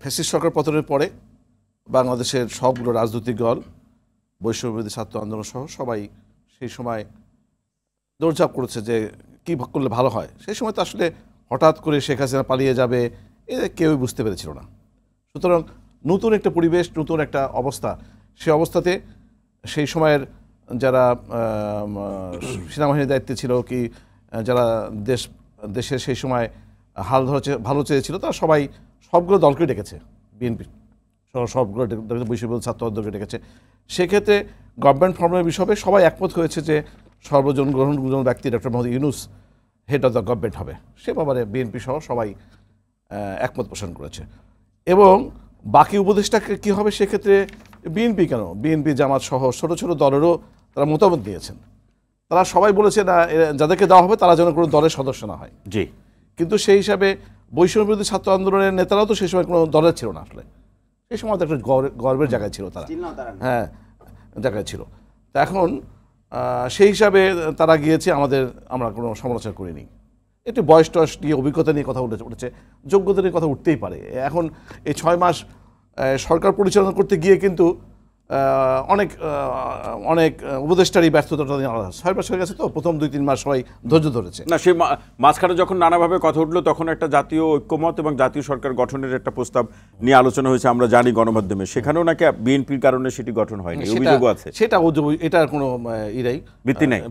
Fascist সরকার পতনের পরে বাংলাদেশের সবগুলো রাজনৈতিক দল বৈষম্যবিরোধী ছাত্র আন্দোলন সহ সবাই সেই সময় দৌড়ঝাঁপ করেছে যে কী করলে ভালো হয়। সেই সময় তো আসলে হঠাৎ করে শেখ হাসিনা পালিয়ে যাবে এটা কেউই বুঝতে পেরেছিল না। সুতরাং নতুন একটা পরিবেশ, নতুন একটা অবস্থা, সেই অবস্থাতে সেই সময়ের যারা সেনাবাহিনীর দায়িত্বে ছিল কি যারা দেশের সেই সময় হাল ভালো চেয়েছিল তারা সবাই সবগুলো দলকে ডেকেছে, বিএনপি সবগুলো বৈষম্যবিরোধী ছাত্র আন্দোলনকে ডেকেছে। সেক্ষেত্রে গভর্নমেন্ট ফর্মের বিষয়ে সবাই একমত হয়েছে যে সর্বজন গ্রহণযোগ্য ব্যক্তি doctor Mohammad Yunus head of the government হবে। সে ব্যাপারে বিএনপি সহ সবাই একমত পোষণ করেছে। এবং বাকি উপদেষ্টাকে কী হবে সেক্ষেত্রে বিএনপি কেন, বিএনপি জামাত সহ ছোটো ছোটো দলেরও তারা মতামত দিয়েছেন। তারা সবাই বলেছে না যাদেরকে দেওয়া হবে তারা যেন কোনো দলের সদস্য না হয়। জি, কিন্তু সেই হিসাবে বৈষম্যবিরোধী ছাত্র আন্দোলনের নেতারাও তো সেই সময় কোনো দলের ছিল না। আসলে সেই সময় তো একটা গর্বের জায়গায় ছিল তারা, হ্যাঁ জায়গায় ছিল। তা এখন সেই হিসাবে তারা গিয়েছে, আমরা কোনো সমালোচনা করিনি। একটু বয়স টয়স নিয়ে অভিজ্ঞতা নিয়ে কথা উঠেছে, যোগ্যতা নিয়ে কথা উঠতেই পারে। এখন এই 6 মাস সরকার পরিচালনা করতে গিয়ে কিন্তু অনেক অনেক উপদেষ্টারই ব্যর্থতাটা নিয়ে আলাদা। 6 মাস হয়ে গেছে তো, প্রথম 2-3 মাস সবাই ধৈর্য ধরেছে না সে মাঝখানে যখন নানাভাবে কথা উঠলো তখন একটা জাতীয় ঐক্যমত এবং জাতীয় সরকার গঠনের একটা প্রস্তাব নিয়ে আলোচনা হয়েছে, আমরা জানি গণমাধ্যমে। সেখানেও নাকি বিএনপির কারণে সেটি গঠন হয়নি, অভিযোগও আছে। সেটা এটার কোনো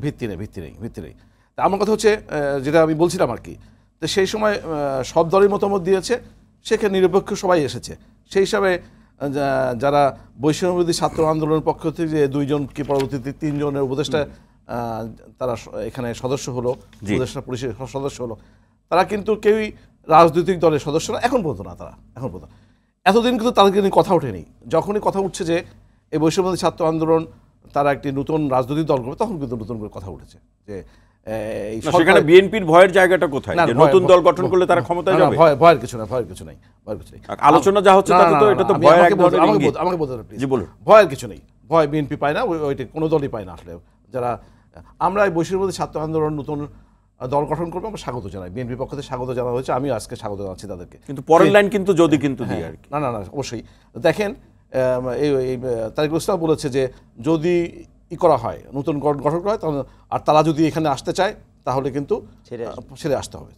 ভিত্তি নেই। তা আমার কথা হচ্ছে যেটা আমি বলছিলাম আর কি, তো সেই সময় সব দলের মতামত দিয়েছে, সেখানে নিরপেক্ষ সবাই এসেছে। সেই হিসাবে যারা বৈষম্যবিরোধী ছাত্র আন্দোলনের পক্ষ থেকে যে 2 জন কি পরবর্তীতে 3 জনের উপদেষ্টা তারা এখানে সদস্য হলো, উপদেষ্টা পরিষদের সদস্য হলো, তারা কিন্তু কেউই রাজনৈতিক দলের সদস্য না এখন পর্যন্ত না। তারা এখন পর্যন্ত এতদিন কিন্তু তাদেরকে নিয়ে কথা ওঠেনি। যখনই কথা উঠছে যে এই বৈষম্যবিরোধী ছাত্র আন্দোলন তারা একটি নতুন রাজনৈতিক দল করবে, তখন কিন্তু নতুন করে কথা উঠেছে যে সেখানে বিএনপির ভয়ের জায়গাটা কোথায়? নতুন দল গঠন করলে তারা ক্ষমতায় যাবে? ভয়ের কিছু নাই। আলোচনা যা হচ্ছে তাতে তো এটা তো ভয়। আমাকে বলতে প্লিজ। জি বলুন। ভয়ের কিছু নেই, ভয় বিএনপি পায় না, ওইটা কোনো দলই পায় না। আসলে যারা আমরা এই বৈষম্যবিরোধী ছাত্র আন্দোলন নতুন দল গঠন করবো, আমরা স্বাগত জানাই। বিএনপির পক্ষ থেকে স্বাগত জানানো হয়েছে, আমিও আজকে স্বাগত জানাচ্ছি তাদেরকে। কিন্তু পরের লাইন কিন্তু যদি কিন্তু দিই আর কি। না অবশ্যই দেখেন, এই তারিকুল ইসলাম বলেছে যে যদি করা হয়, নতুন গঠন করা হয়, আর তারা যদি এখানে আসতে চায় তাহলে কিন্তু ছেড়ে আসতে হবে,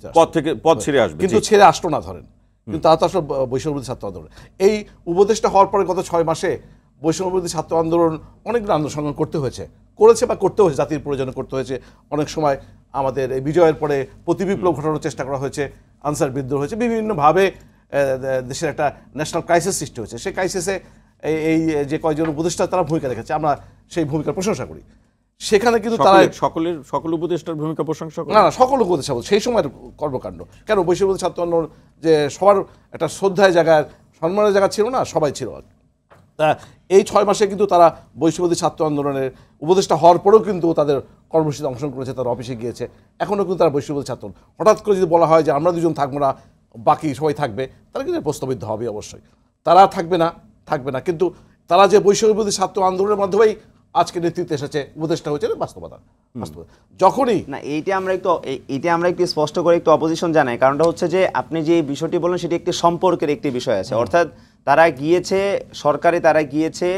পদ ছেড়ে আসবে। কিন্তু ছেড়ে আসলো না ধরেন, কিন্তু তারা তো আসলে বৈষম্যবিরোধী ছাত্র আন্দোলন এই উপদেষ্টা হওয়ার পরে গত 6 মাসে বৈষম্যবিরোধী ছাত্র আন্দোলন অনেকগুলো আন্দোলন করতে হয়েছে জাতির প্রয়োজনে করতে হয়েছে। অনেক সময় আমাদের এই বিজয়ের পরে প্রতিবিপ্লব ঘটানোর চেষ্টা করা হয়েছে, আনসার বিদ্রোহ হয়েছে, বিভিন্নভাবে দেশের একটা ন্যাশনাল ক্রাইসিস সৃষ্টি হয়েছে। সেই ক্রাইসিসে এই যে কয়েকজন উপদেষ্টা তারা ভূমিকা রেখেছে, আমরা সেই ভূমিকার প্রশংসা করি। সেখানে কিন্তু তারা সকল উপদেষ্টার ভূমিকা প্রশংসা করে না, সকল উপদেষ্টা সেই সময়ের কর্মকাণ্ড কেন বৈষম্যবিরোধী ছাত্র আন্দোলন যে সবার একটা শ্রদ্ধায় জায়গায় সম্মানের জায়গা ছিল না, সবাই ছিল। তা এই 6 মাসে কিন্তু তারা বৈষম্যবিরোধী ছাত্র আন্দোলনের উপদেষ্টা হওয়ার পরেও কিন্তু তাদের কর্মসূচিতে অংশগ্রহণ করেছে, তারা অফিসে গিয়েছে। এখনও কিন্তু তারা বৈষম্যবিরোধী ছাত্র। হঠাৎ করে যদি বলা হয় যে আমরা 2 জন থাকবো না, বাকি সবাই থাকবে, তারা কিন্তু প্রস্তাবিত হবে অবশ্যই। তারা থাকবে না, কিন্তু তারা যে বৈষম্যবিরোধী ছাত্র আন্দোলনের মাধ্যমেই আজকে নেতৃত্বে এসেছে, উপদেষ্টা হয়েছে, বাস্তবতা। যখনই না এইটা আমরা একটু স্পষ্ট করে একটু অপোজিশন জানাই। কারণটা হচ্ছে যে আপনি যে বিষয়টি বললেন সেটি একটি সম্পর্কের একটি বিষয় আছে। অর্থাৎ তারা গিয়েছে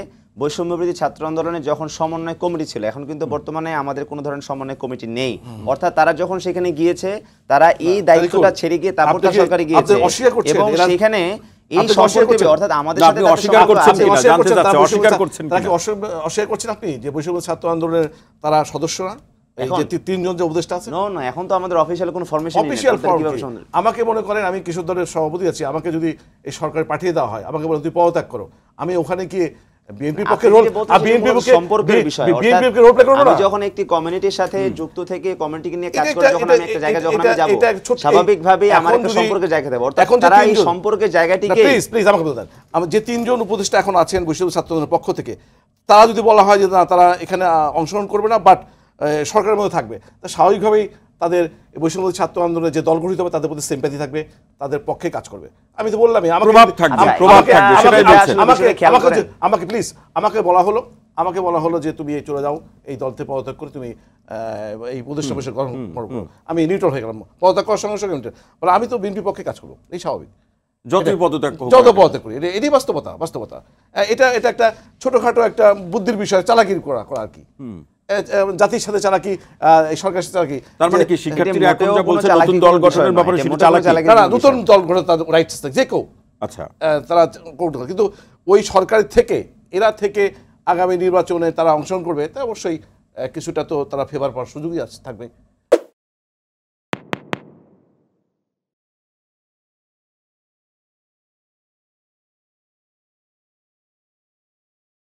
বৈষম্যবিরোধী ছাত্র আন্দোলনে যখন সমন্বয় কমিটি ছিল, এখন কিন্তু বর্তমানে আমাদের কোনো ধরনের সমন্বয় কমিটি নেই। অর্থাৎ তারা যখন সেখানে গিয়েছে, তারা এই দায়িত্বটা ছেড়ে গিয়ে তারপর সরকারে গিয়েছে এবং সেখানে এই সম্পর্কে অর্থাৎ আমাদের সাথে অস্বীকার করছেন আপনি যে বৈষম্যবিরোধী ছাত্র আন্দোলনের তারা সদস্য না, এই যে 3 জন যে উপদেষ্টা আছে। না, এখন তো আমাদের অফিশিয়াল কোনো ফরমেশন নেই। আমাকে মনে করেন আমি কিশোর দলের সভাপতি আছি, আমাকে যদি এই সরকার পাঠিয়ে দেওয়া হয়, আমাকে বলে তুই পদত্যাগ করো, আমি ওখানে কি বিএনপির পক্ষে সম্পর্কের বিষয়। আমি যখন একটি কমিউনিটির সাথে যুক্ত থেকে কমিউনিটিকে নিয়ে কাজ করে যখন আমি একটা জায়গায় যখন আমি যাব, স্বাভাবিকভাবেই আমার একটা সম্পর্কের জায়গা দেব। অর্থাৎ তারা এই সম্পর্কের জায়গাটিকে প্লিজ আমাকে বলতেন, যে 3 জন উপদেষ্টা এখন আছেন বৈষম্য ছাত্র আন্দোলনের পক্ষ থেকে, তারা যদি বলা হয় যে না তারা এখানে অংশগ্রহণ করবে না, বাট সরকারের মধ্যে থাকবে, তা স্বাভাবিকভাবেই তাদের বৈষম্যবিরোধী ছাত্র আন্দোলনের যে দল গঠিত হবে তাদের প্রতি সিম্প্যাথি থাকবে, তাদের পক্ষে কাজ করবে। আমি তো বললামই আমাকে বলা হলো যে তুমি চলে যাও, এই দল থেকে পদত্যাগ করে তুমি এই উপদেষ্টা পরিষদ গঠন করো। আমি নিউট্রাল হয়ে গেলাম, পদত্যাগ করার সঙ্গে সঙ্গে বলে আমি তো বিএনপির পক্ষে কাজ করবো, এই স্বাভাবিক। যতই পদত্যাগ হোক যত পদত্যাগ করি, এটাই বাস্তবতা। এটা একটা ছোটখাটো একটা বুদ্ধির বিষয়, চালাকি করা আর কি, জাতির সাথে চালাকি, এই সরকারের সাথে চালাকি। তার মানে কি শিক্ষার্থীরা এখন যা বলছে নতুন দল গঠনের ব্যাপারে সেটা চালাকি? না, নতুন দল গঠন তাদের রাইটস থাকে যে কেউ, আচ্ছা, তারা করতে পারে, কিন্তু ওই সরকারের থেকে আগামী নির্বাচনে তারা অংশগ্রহণ করবে, তা অবশ্যই কিছুটা তো তারা ফেভার পাওয়ার সুযোগই থাকবে।